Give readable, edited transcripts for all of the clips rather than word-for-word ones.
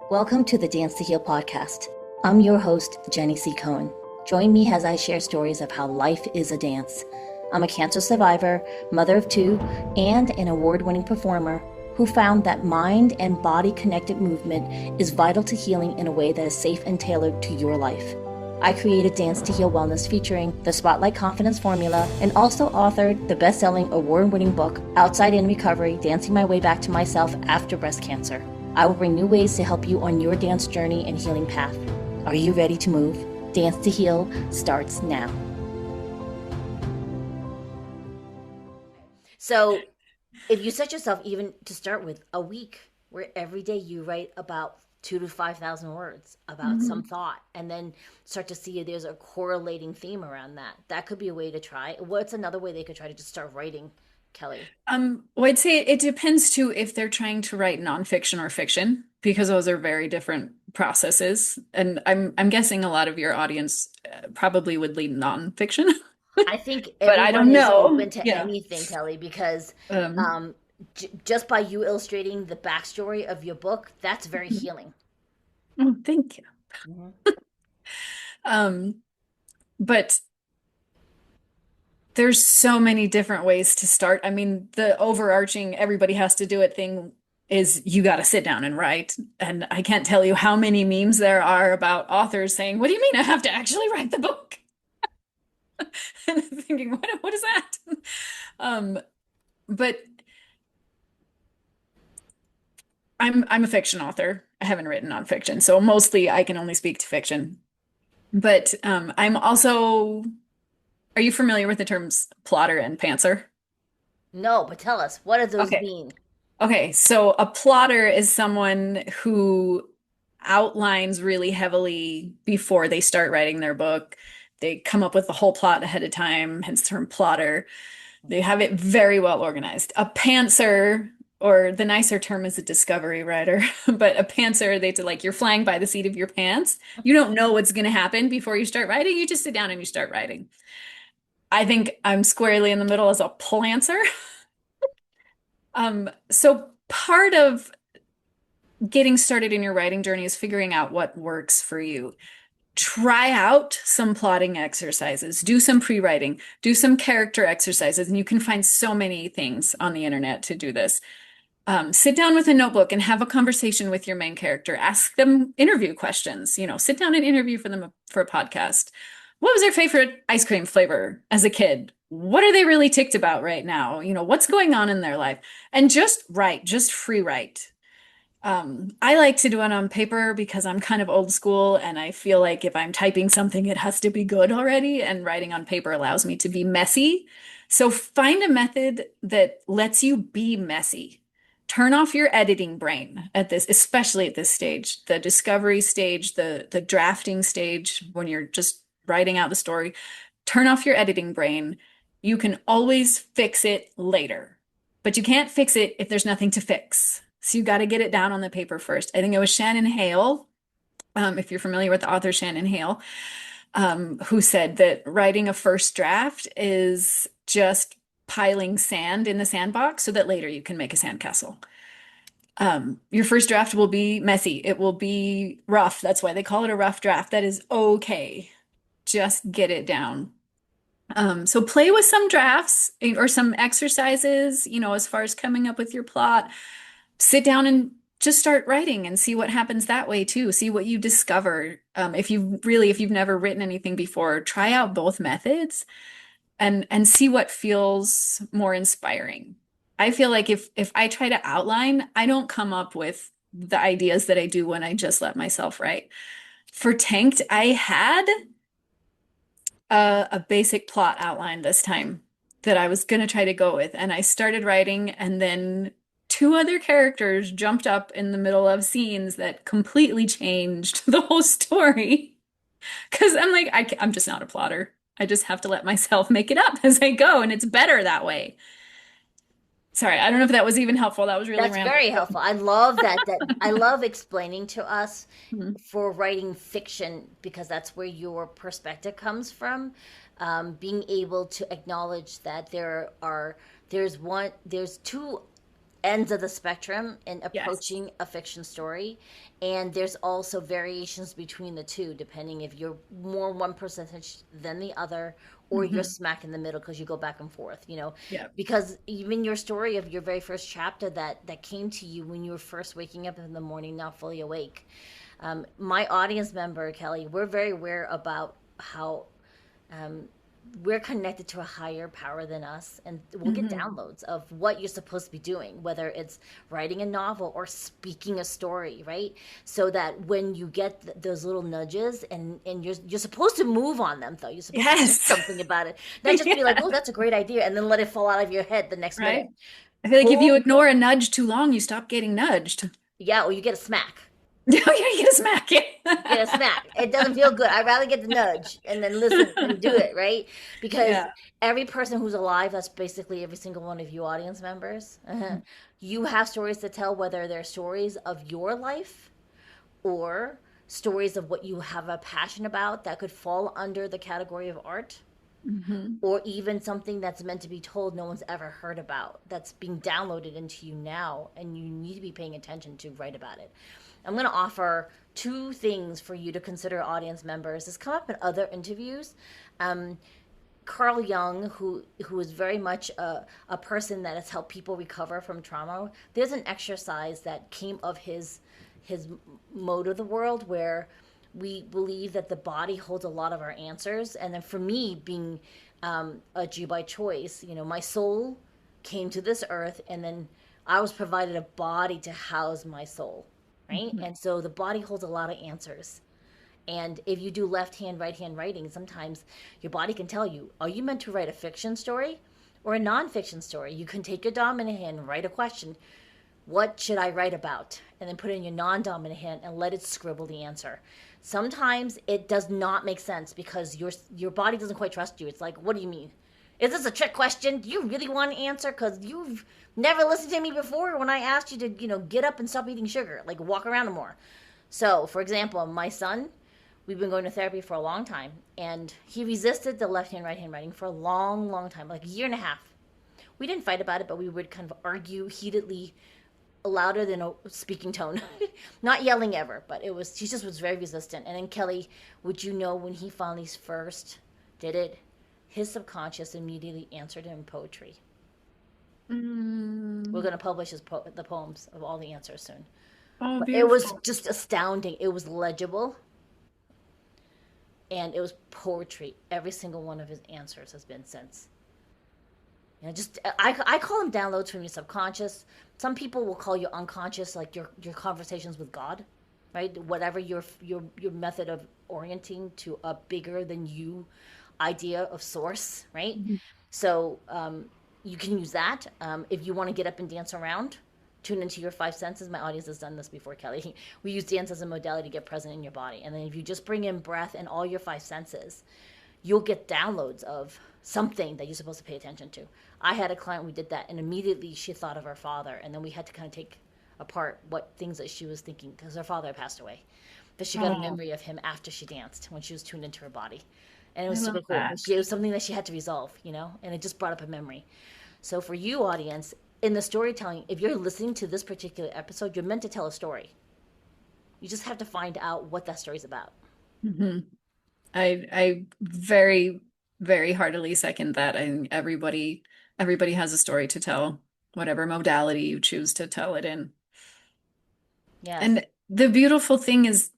Welcome to the Dance to Heal podcast. I'm your host, Jenny C. Cohen. Join me as I share stories of how life is a dance. I'm a cancer survivor, mother of two, and an award-winning performer who found that mind and body connected movement is vital to healing in a way that is safe and tailored to your life. I created Dance to Heal Wellness featuring the Spotlight Confidence Formula and also authored the best-selling award-winning book, Outside In Recovery, Dancing My Way Back to Myself After Breast Cancer. I will bring new ways to help you on your dance journey and healing path. Are you ready to move? Dance to Heal starts now. So if you set yourself, even to start with, a week where every day you write about 2,000 to 5,000 words about some thought, and then start to see there's a correlating theme around that. That could be a way to try. What's another way they could try to just start writing, Kelly? Well, I'd say it depends too if they're trying to write nonfiction or fiction, because those are very different processes. And I'm guessing a lot of your audience probably would lead nonfiction, I think but I everyone don't is know. open to Yeah. anything, Kelly, because Um, just by you illustrating the backstory of your book, that's very healing. oh, thank you. Mhm. Um, but there's so many different ways to start. I mean, the overarching everybody has to do it thing is you got to sit down and write. And I can't tell you how many memes there are about authors saying, "What do you mean I have to actually write the book?" And I'm thinking, what is that? Um, but I'm a fiction author. I haven't written nonfiction, so mostly I can only speak to fiction. But I'm also, are you familiar with the terms plotter and pantser? No, but tell us, what do those Okay. mean? Okay, so a plotter is someone who outlines really heavily before they start writing their book. They come up with the whole plot ahead of time, hence the term plotter. They have it very well organized. A pantser, or the nicer term is a discovery writer, but a pantser, they like you're flying by the seat of your pants. You don't know what's going to happen before you start writing. You just sit down and you start writing. I think I'm squarely in the middle as a plantser. So part of getting started in your writing journey is figuring out what works for you. Try out some plotting exercises, do some pre-writing, do some character exercises, and you can find so many things on the internet to do this. Sit down with a notebook and have a conversation with your main character. Ask them interview questions. Sit down and interview for them for a podcast. What was their favorite ice cream flavor as a kid? What are they really ticked about right now? What's going on in their life? And just write, just free write. I like to do it on paper because I'm kind of old school and I feel like if I'm typing something, it has to be good already, and writing on paper allows me to be messy. So find a method that lets you be messy. Turn off your editing brain at this, especially at this stage, the discovery stage, the drafting stage, when you're just writing out the story. Turn off your editing brain. You can always fix it later, but you can't fix it if there's nothing to fix. So you got to get it down on the paper first. I think it was Shannon Hale, if you're familiar with the author Shannon Hale, who said that writing a first draft is just piling sand in the sandbox so that later you can make a sandcastle. Your first draft will be messy. It will be rough. That's why they call it a rough draft. That is okay. Just get it down. So play with some drafts or some exercises, as far as coming up with your plot. Sit down and just start writing and see what happens that way too. See what you discover. If you've never written anything before, try out both methods and see what feels more inspiring. I feel like if I try to outline, I don't come up with the ideas that I do when I just let myself write. For Tanked, I had a basic plot outline this time that I was going to try to go with. And I started writing, and then two other characters jumped up in the middle of scenes that completely changed the whole story. Because I'm like, I'm just not a plotter. I just have to let myself make it up as I go, and it's better that way. Sorry, I don't know if that was even helpful. That was really That's rambling. very helpful. I love that I love explaining to us Mhm. for writing fiction, because that's where your perspective comes from. Being able to acknowledge that there's two ends of the spectrum in Yes. approaching a fiction story, and there's also variations between the two depending if you're more one percentage than the other, or you're Hmm. smack in the middle because you go back and forth, Yeah. because even your story of your very first chapter that came to you when you were first waking up in the morning, not fully awake. My audience member Kelly, we're very aware about how um, we're connected to a higher power than us, and we'll get Hmm. downloads of what you're supposed to be doing, whether it's writing a novel or speaking a story, right? So that when you get those little nudges, and you're supposed to move on them, though you're supposed to do Yes. something about it, not just be like, Yeah. oh, that's a great idea, and then let it fall out of your head the next minute. Right. I feel like if you Pull, ignore a nudge too long, you stop getting nudged. yeah, or you get a smack. No, you're gonna smack it. Get a smack. It doesn't feel good. I'd rather get the nudge and then listen and do it, right? Because Yeah. every person who's alive, that's basically every single one of you audience members, you have stories to tell, whether they're stories of your life or stories of what you have a passion about that could fall under the category of art, Hmm. or even something that's meant to be told no one's ever heard about, that's being downloaded into you now and you need to be paying attention to write about it. I'm going to offer two things for you to consider, audience members. This come up in other interviews. um, Carl Jung, who is very much a person that has helped people recover from trauma, there's an exercise that came of his mode of the world, where we believe that the body holds a lot of our answers. And then for me, being a Jew by choice, my soul came to this earth, and then I was provided a body to house my soul, right? Hmm. And so the body holds a lot of answers. And if you do left hand, right hand writing, sometimes your body can tell you, are you meant to write a fiction story or a nonfiction story? You can take your dominant hand and write a question. What should I write about? And then put it in your non dominant hand and let it scribble the answer. Sometimes it does not make sense because your body doesn't quite trust you. It's like, what do you mean? Is this a trick question? Do you really want to answer? Because you've never listened to me before when I asked you to, get up and stop eating sugar, like walk around more. So, for example, my son, we've been going to therapy for a long time, and he resisted the left hand, right hand writing for a long, long time, like a year and a half. We didn't fight about it, but we would kind of argue heatedly, louder than a speaking tone. Not yelling ever, but he just was very resistant. And then Kelly, would you know, when he finally first did it, his subconscious immediately answered him in poetry. We're Mm. going to publish the poems of all the answers soon. Oh, But it was beautiful. just astounding. It was legible, and it was poetry. Every single one of his answers has been since. Just I call them downloads from your subconscious. Some people will call you unconscious, like your conversations with God, right? Whatever your method of orienting to a bigger than you idea of source, right? Mhm. So you can use that if you want to get up and dance around. Tune into your five senses. My audience has done this before, Kelly. We use dance as a modality to get present in your body, and then if you just bring in breath and all your five senses, you'll get downloads of something that you're supposed to pay attention to. I had a client, we did that, and immediately she thought of her father, and then we had to kind of take apart what things that she was thinking, because her father had passed away. But she got a Oh, memory of him after she danced, when she was tuned into her body. And it I was love super cool. that. It was something that she had to resolve, and it just brought up a memory. So for you, audience, in the storytelling, if you're listening to this particular episode, you're meant to tell a story. You just have to find out what that story's about. Hmm. I very, very heartily second that. I think everybody has a story to tell, whatever modality you choose to tell it in. Yes. And the beautiful thing is,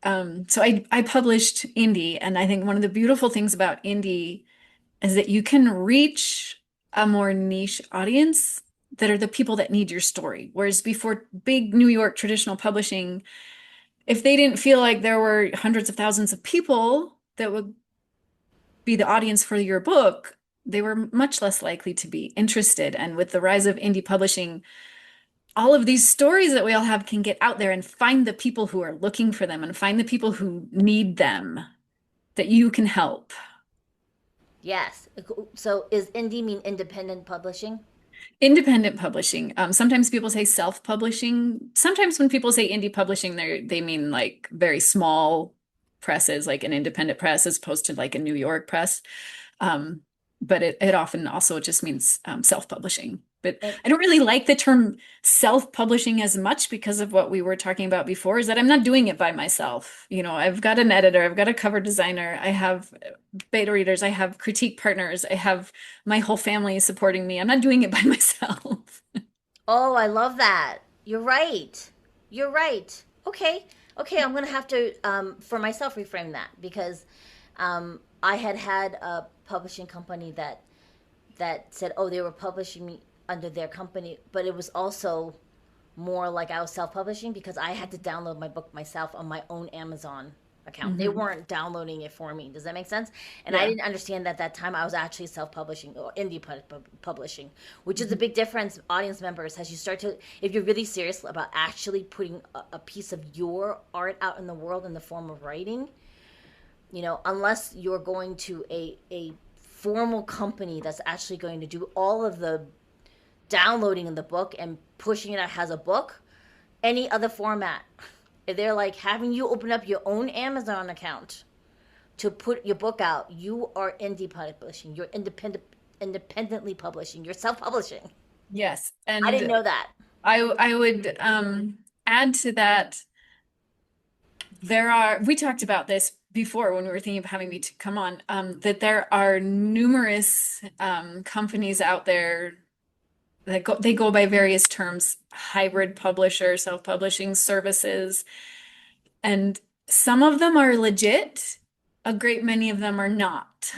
so I published indie, and I think one of the beautiful things about indie is that you can reach a more niche audience that are the people that need your story. Whereas before, big New York traditional publishing, if they didn't feel like there were hundreds of thousands of people that would be the audience for your book, they were much less likely to be interested. And with the rise of indie publishing, all of these stories that we all have can get out there and find the people who are looking for them and find the people who need them that you can help. Yes. So is indie mean independent publishing? Independent publishing. Sometimes people say self-publishing. Sometimes when people say indie publishing, they mean like very small presses, like an independent press, as opposed to like a New York press. Um, but it often also just means self-publishing. But And I don't really like the term self-publishing as much because of what we were talking about before, is that I'm not doing it by myself. I've got an editor, I've got a cover designer, I have beta readers, I have critique partners, I have my whole family supporting me. I'm not doing it by myself. oh, I love that. You're right. You're right. Okay. Okay, I'm gonna have to for myself reframe that because I had a publishing company that said, oh, they were publishing me under their company, but it was also more like I was self-publishing because I had to download my book myself on my own Amazon account. They Hmm. weren't downloading it for me. Does that make sense? And I Yeah. didn't understand that at that time I was actually self-publishing or publishing, which is a Mhm. big difference, audience members, as you start to, if you're really serious about actually putting a piece of your art out in the world in the form of writing, unless you're going to a formal company that's actually going to do all of the downloading in the book and pushing it out as a book, any other format. If they're like having you open up your own Amazon account to put your book out, you are indie publishing. You're independently publishing. You're self-publishing. Yes. I didn't And know that. I would add to that, we talked about this before when we were thinking of having me to come on, that there are numerous companies out there that they go by various terms, hybrid publisher, self-publishing services, and some of them are legit, a great many of them are not.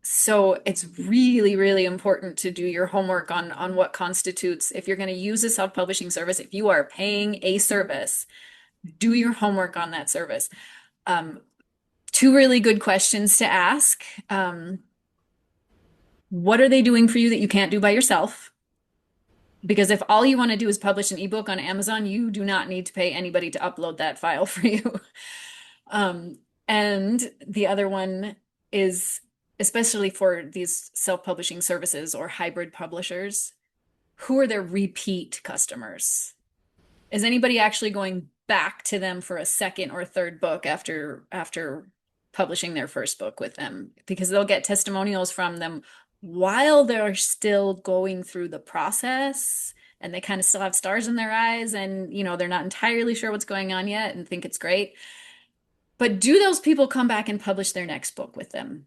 So it's really, really important to do your homework on what constitutes, if you're going to use a self-publishing service, if you are paying a service, do your homework on that service. Um, Two really good questions to ask. What are they doing for you that you can't do by yourself? Because if all you want to do is publish an ebook on Amazon, you do not need to pay anybody to upload that file for you. And the other one is, especially for these self-publishing services or hybrid publishers, who are their repeat customers? Is anybody actually going back to them for a second or third book after publishing their first book with them? Because they'll get testimonials from them while they're still going through the process, and they kind of still have stars in their eyes, and they're not entirely sure what's going on yet and think it's great. But do those people come back and publish their next book with them?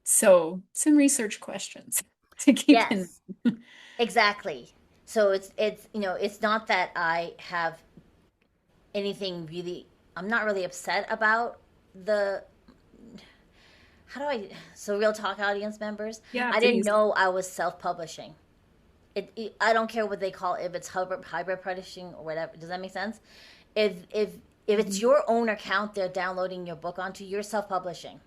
So, some research questions to keep in. Yes, exactly. So it's not that I have anything really. I'm not really upset about the how do I so real talk audience members. Yeah, I didn't please. know I was self-publishing. I don't care what they call it, if it's hybrid publishing or whatever. Does that make sense? If it's Mhm. your own account they're downloading your book onto, you're self-publishing.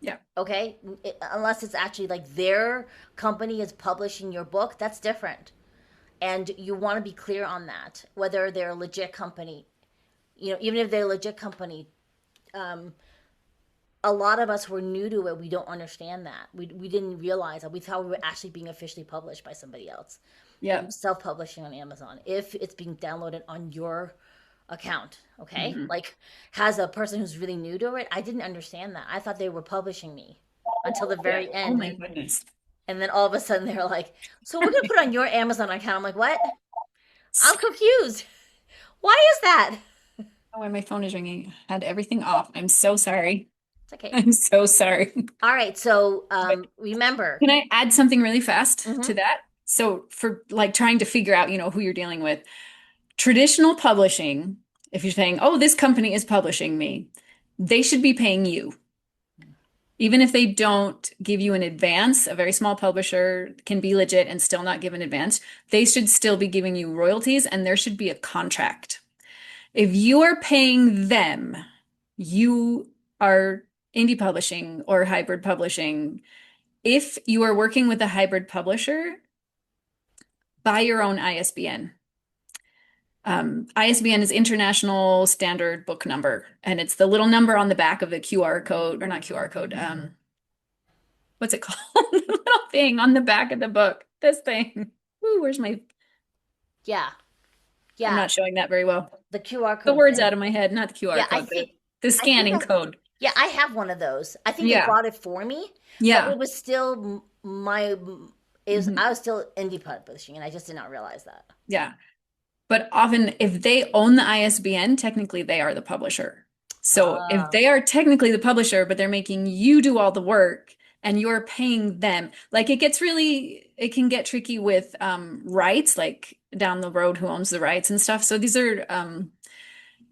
Yeah. Okay, unless it's actually like their company is publishing your book, that's different. And you want to be clear on that, whether they're a legit company. Even if they're a legit company, um, a lot of us were new to it. We don't understand that. We didn't realize that. We thought we were actually being officially published by somebody else. Yeah. Self-publishing on Amazon. If it's being downloaded on your account, okay? Mhm. Like, has a person who's really new to it, I didn't understand that. I thought they were publishing me until the Yeah. very Oh end. my goodness. And then all of a sudden they're like, so we're gonna put on your Amazon account. I'm like, what? I'm confused. Why is that? Oh, and my phone is ringing. I had everything off. I'm so sorry. It's okay. I'm so sorry. All right, so But remember. can I add something really fast Hmm. to that? So for like trying to figure out, who you're dealing with, traditional publishing, if you're saying, oh, this company is publishing me, they should be paying you. Even if they don't give you an advance, a very small publisher can be legit and still not give an advance. They should still be giving you royalties, and there should be a contract. If you are paying them, you are indie publishing or hybrid publishing. If you are working with a hybrid publisher, buy your own ISBN. ISBN is International Standard Book Number, and it's the little number on the back of the QR code, or not QR code. What's it called? The little thing on the back of the book. This thing. Ooh, where's my? Yeah, I'm yeah, not showing that very well. the QR The code words thing. out of my head, not the QR Yeah, code, the I think scanning code. yeah, I have one of those. I think they Yeah. brought it for me, but Yeah. it was still my Mhm. I was still indie publishing, and I just did not realize that. Yeah. But often, if they own the ISBN, technically they are the publisher. So if Ah, they are technically the publisher, but they're making you do all the work and you're paying them, like it can get tricky with rights, like down the road, who owns the rights and stuff. So these are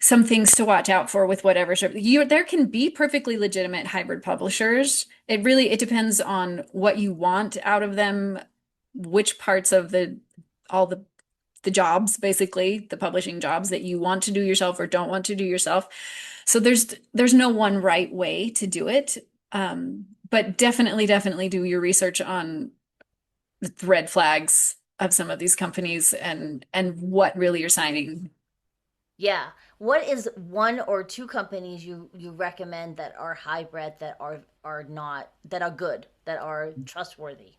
some things to watch out for with whatever. There can be perfectly legitimate hybrid publishers. It depends on what you want out of them, which parts of all the jobs, basically, the publishing jobs that you want to do yourself or don't want to do yourself. So there's no one right way to do it. But definitely do your research on the red flags of some of these companies and what really you're signing. yeah. What is one or two companies you recommend that are hybrid, that are not, that are good, that are trustworthy?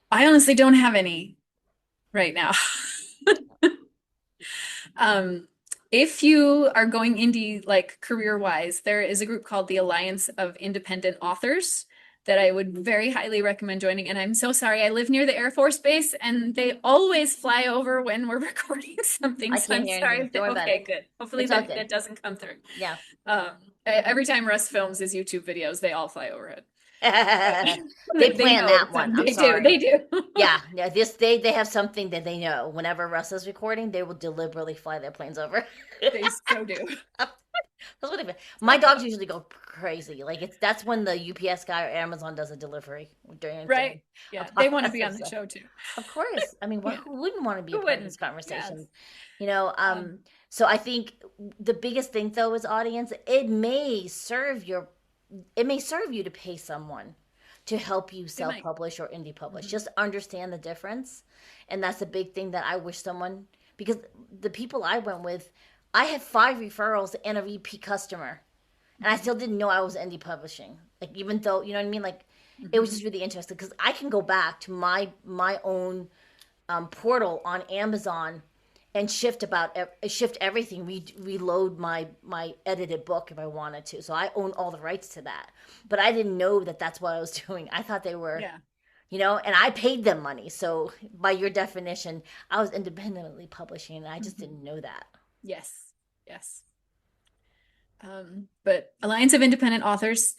I honestly don't have any right now. Um, if you are going indie, like career-wise, there is a group called the Alliance of Independent Authors that I would very highly recommend joining. And I'm so sorry, I live near the Air Force Base and they always fly over when we're recording something. I So can't I'm hear sorry anything. if Don't worry about okay, it. good. Hopefully It's all that good. that doesn't come through. Yeah. Every time Russ films his YouTube videos, they all fly overhead. They They plan know that it's one. on. I'm They sorry. do. Yeah, yeah. They have something that they know. Whenever Russ is recording, they will deliberately fly their planes over. They so do. That's what my So, dogs usually go crazy. Like that's when the UPS guy or Amazon does a delivery during right. a Yeah, they want to be podcast. on the So, show too. of course, I mean, Yeah. who wouldn't want to be a Who part of this wouldn't? conversation? Yes. You know, Um, so I think the biggest thing though is audience. It may serve you to pay someone to help you they might. self-publish or indie publish. Mhm. Just understand the difference, and that's a big thing that I wish someone, because the people I went with, I had 5 referrals and a repeat customer, and I Mhm. still didn't know I was indie publishing. Like, even though, you know what I mean, like it was Mhm. just really interesting because I can go back to my own portal on Amazon and shift everything, reload my edited book if I wanted to. So I own all the rights to that. But I didn't know that that's what I was doing. I thought they were, Yeah. and I paid them money. So by your definition, I was independently publishing, and I just Mhm. didn't know that. Yes. Yes. But Alliance of Independent Authors,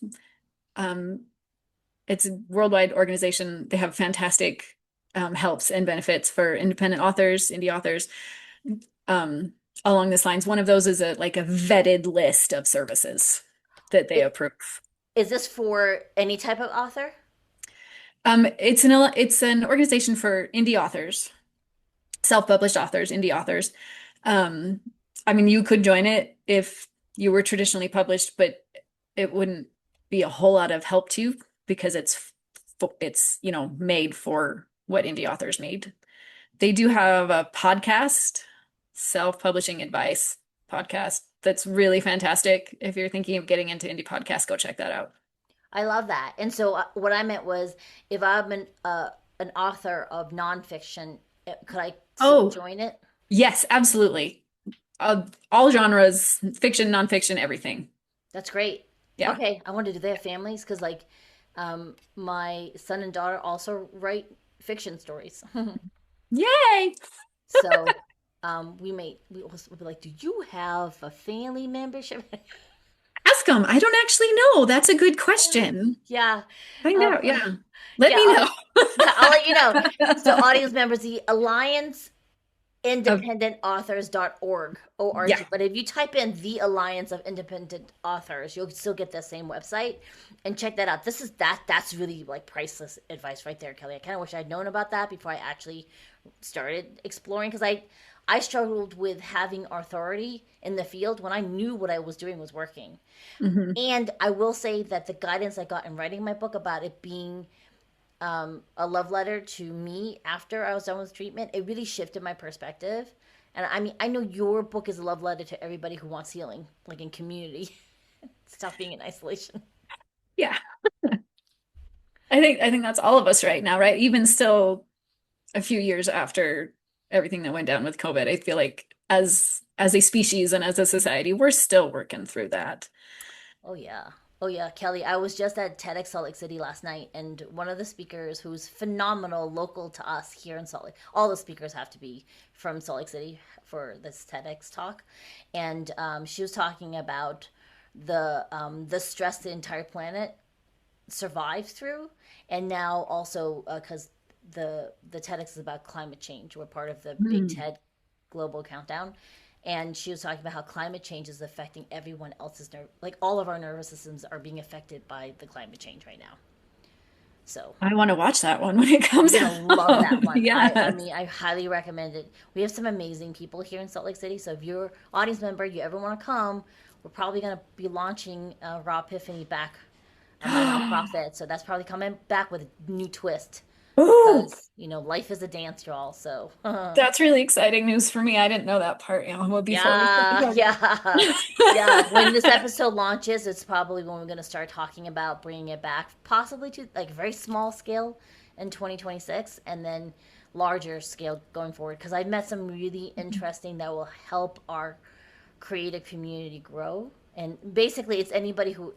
um, it's a worldwide organization. They have fantastic helps and benefits for independent authors, indie authors. Um, Along this lines, one of those is a vetted list of services that they It, approve. is this for any type of author? It's an organization for indie authors, self-published authors, indie authors. Um, I mean, you could join it if you were traditionally published, but it wouldn't be a whole lot of help to you because it's made for what indie authors need. They do have a podcast, self-publishing advice podcast that's really fantastic. If you're thinking of getting into indie podcasts, go check that out. I love that. And so what I meant was, if I'm an author of nonfiction, could I still Oh, join it? yes, absolutely. All genres, fiction, nonfiction, everything. That's great. Yeah. Okay, I wonder, do they have families? Because like, my son and daughter also write fiction stories. Yay! So, we'll be like, do you have a family membership? Ask them. I don't actually know. That's a good question. Yeah, Find um, out. Yeah. Let yeah, me know. yeah, I'll let you know. So, audience members, the Alliance Of, independentauthors.org, yeah. O-R-G. But if you type in the Alliance of Independent Authors, you'll still get the same website, and check that out. That's really like priceless advice right there, Kelly. I kind of wish I'd known about that before I actually started exploring, because I struggled with having authority in the field when I knew what I was doing was working. Mhm. And I will say that the guidance I got in writing my book about it being a love letter to me after I was done with treatment, it really shifted my perspective. And I mean, I know your book is a love letter to everybody who wants healing, like in community. Stop being in isolation. Yeah. I think that's all of us right now, right? Even still a few years after everything that went down with COVID, I feel like as a species and as a society, we're still working through that. Oh yeah. Oh yeah, Kelly, I was just at TEDx Salt Lake City last night, and one of the speakers who's phenomenal, local to us here in Salt Lake. All the speakers have to be from Salt Lake City for this TEDx talk, and she was talking about the stress the entire planet survived through, and now also because the TEDx is about climate change. We're part of the Big Hmm. TED Global Countdown, and she was talking about how climate change is affecting everyone else's like all of our nervous systems are being affected by the climate change right now. So I want to watch that one when it comes you're gonna love out. that one. I Yes. mean, I highly recommend it. We have some amazing people here in Salt Lake City, so if you're an audience member, you ever want to come, we're probably gonna be launching Raw Epiphany back, my nonprofit. So that's probably coming back with a new twist Ooh, because life is a dance, y'all. So that's really exciting news for me. I didn't know that part. Yeah, we'll be focused on yeah, the yeah, yeah. When this episode launches, it's probably when we're going to start talking about bringing it back, possibly to like very small scale in 2026, and then larger scale going forward. Because I've met some really interesting that will help our creative community grow. And basically, it's anybody who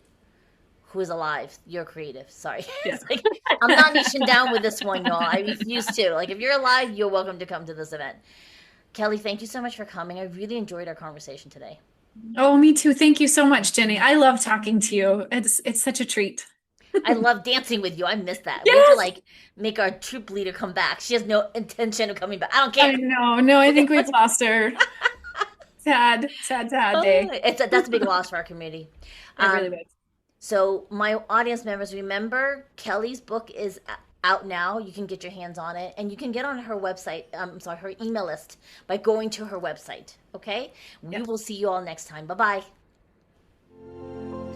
is alive. You're creative. Sorry, Yeah. it's like I'm not niching down with this one, y'all. I refuse to. Like, if you're alive, you're welcome to come to this event. Kelly, thank you so much for coming. I really enjoyed our conversation today. Oh, me too. Thank you so much, Jenny. I love talking to you. It's such a treat. I love dancing with you. I miss that. We have to Yes. like make our troop leader come back. She has no intention of coming back. I don't I care. know. No, I think we've lost her. Sad, sad, sad day. That's a big loss for our community. It really Um, was. so my audience members, remember Kelly's book is out now. You can get your hands on it, and you can get on her website. Sorry, her email list by going to her website. Okay. We Yep. will see you all next time. Bye bye.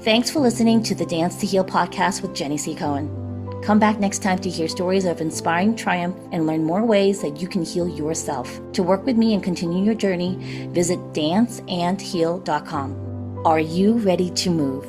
Thanks for listening to the Dance to Heal podcast with Jenny C. Cohen. Come back next time to hear stories of inspiring triumph and learn more ways that you can heal yourself. To work with me and continue your journey, visit danceandheal.com. Are you ready to move?